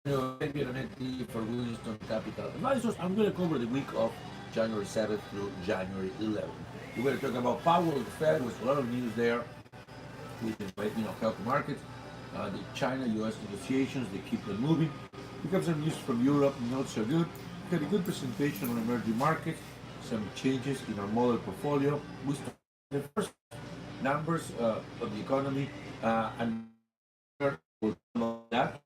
Net for Winston Capital Advisors. I'm going to cover the week of January 7th through January 11th. We're going to talk about Powell, the Fed. There's a lot of news there with the health markets, the China-U.S. negotiations. They keep them moving. We have some news from Europe, not so good. We had a good presentation on emerging markets, some changes in our model portfolio. We start the first numbers of the economy and we'll talk about that.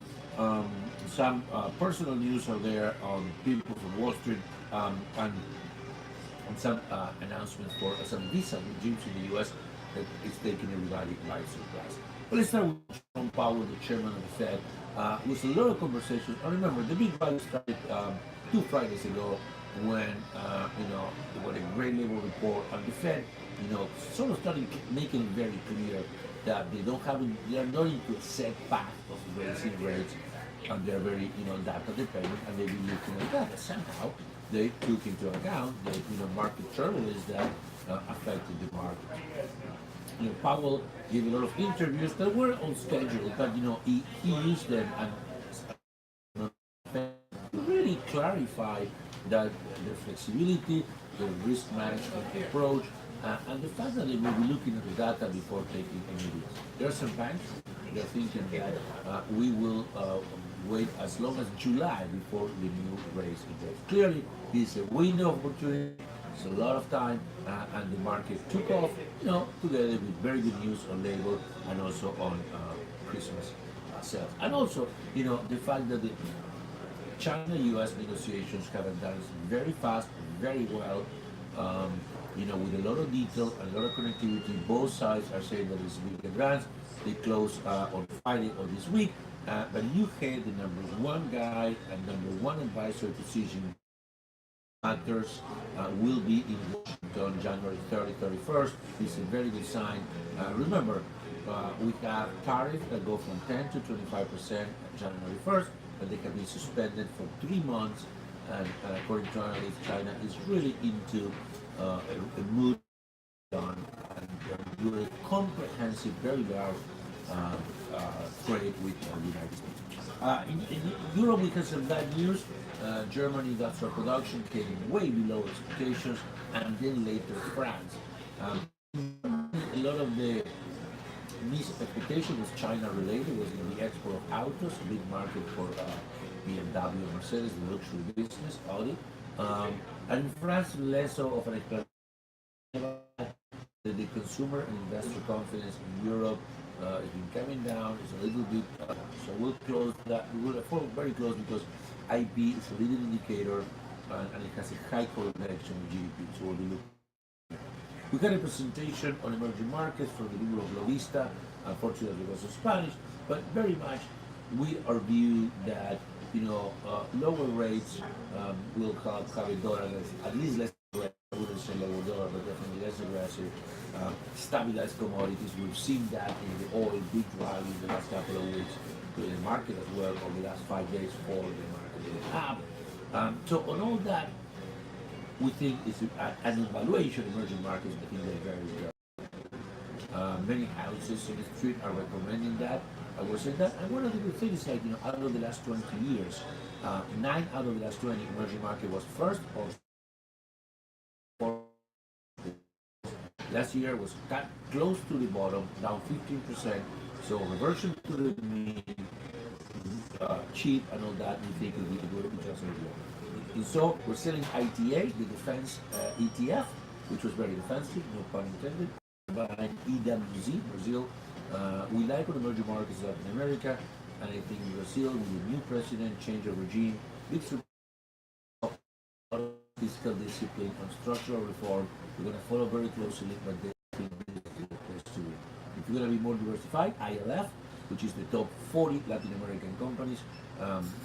Some personal news are there on people from Wall Street and some announcements for some visa regimes in the U.S. that is taking everybody by surprise. But let's start with Jerome Powell, the chairman of the Fed. With a lot of conversations. I remember the big rally started 2 Fridays ago when they got a great labor report, and the Fed, sort of started making it very clear that they are not into a set path of raising rates, and they're very, data dependent, and they've been looking at that. Somehow they took into account the market turbulence that affected the market. Powell gave a lot of interviews that were on schedule, but he used them and really clarify that the flexibility, the risk management approach, and the fact that they will be looking at the data before taking immediate. There are some banks that are thinking that we will wait as long as July before the new raise interest. Clearly, it's a window of opportunity. It's a lot of time, and the market took off, together with very good news on labor and also on Christmas sales. And also, the fact that the China-U.S. negotiations have advanced very fast, very well, with a lot of detail and a lot of connectivity. Both sides are saying that it's big advance. They close on Friday of this week, but you had the #1 guy and #1 advisor to Xi Jinping matters will be in Washington January 30, 31st. It's a very good sign. Remember, we have tariffs that go from 10 to 25% January 1st, but they have been suspended for 3 months. And according to analysts, China is really into a mood on and do a comprehensive, very large trade with the United States. In Europe, we have some bad news. Germany industrial production came way below expectations, and then later France. A lot of the missed expectation was China related, was in the export of autos, a big market for BMW, Mercedes, the luxury business, Audi. And in France, less so of an explanation. The consumer and investor confidence in Europe has been coming down. It's a little bit, so we'll close that. We will follow very close because IB is a leading indicator and it has a high correlation with GDP. So we'll be looking. We had a presentation on emerging markets from the Libro of Lovista. Unfortunately, it was in Spanish, but very much we are viewed that lower rates will have a dollar that's at least less aggressive. I wouldn't say lower dollar, but definitely less aggressive. Stabilized commodities. We've seen that in the oil big rally in the last couple of weeks, to the market as well over the last 5 days for the market up. So on all that, we think it's an evaluation emerging markets. I think they're very good. Many houses in the street are recommending that. I was saying that, and one of the good things is out of the last 20 years, 9 out of the last 20 emerging market was first or last year was close to the bottom, down 15%. So reversion to the mean, cheap and all that, we think will be a good adjustment. And so we're selling ITA, the defense ETF, which was very defensive, no pun intended, by EWZ, Brazil. We like what emerging markets in Latin America, and I think Brazil, with the new president, change of regime, big fiscal discipline and structural reform. We're going to follow very closely, but they think this is the place to win. If you're going to be more diversified, ILF, which is the top 40 Latin American companies,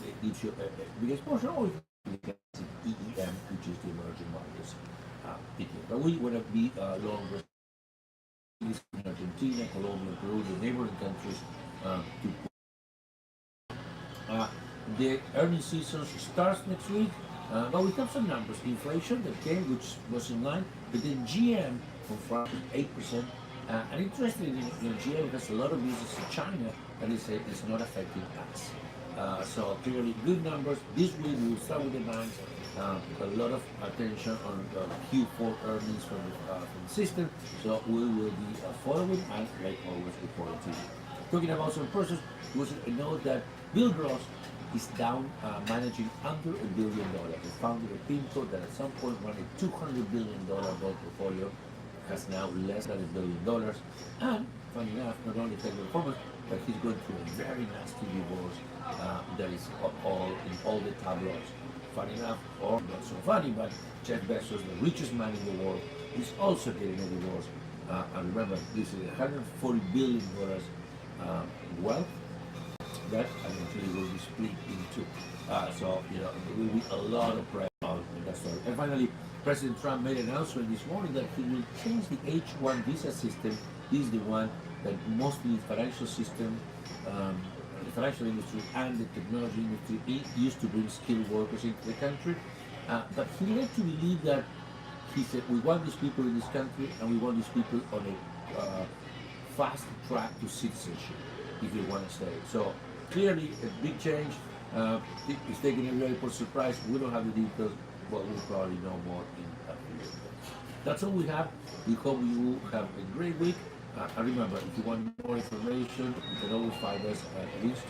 it gives you a big exposure, or EEM, which is the emerging markets. But we want to be long in Argentina, Colombia, Peru, the neighboring countries. The earnings season starts next week, but we have some numbers. Inflation that came, which was in line, but then GM from France 8%. And interestingly, GM has a lot of business in China, and it's not affecting us. So clearly good numbers. This week we will start with the banks. A lot of attention on Q4 earnings from the system. So we will be following and like always reporting to you. Talking about some process, we should note that Bill Gross is down managing under $1 billion. The founder of PIMCO that at some point ran a $200 billion bond portfolio has now less than $1 billion. And funny enough, not only technical performance, but he's going through a very nasty divorce that is all in all the tabloids. Funny enough, or not so funny, but Jeff Bezos, the richest man in the world, is also getting a divorce. And remember, this is $140 billion wealth that eventually will be split in two. So, there will be a lot of pressure on that story. And finally, President Trump made an announcement this morning that he will change the H-1 visa system. This is the one that mostly the financial system, the financial industry and the technology industry used to bring skilled workers into the country. But he led to believe that he said, we want these people in this country and we want these people on a fast track to citizenship if they want to stay. So clearly a big change. It's taking everybody by surprise. We don't have the details, but we'll probably know more in a few days. That's all we have. We hope you have a great week. And remember, if you want more information, you can always find us at Winston.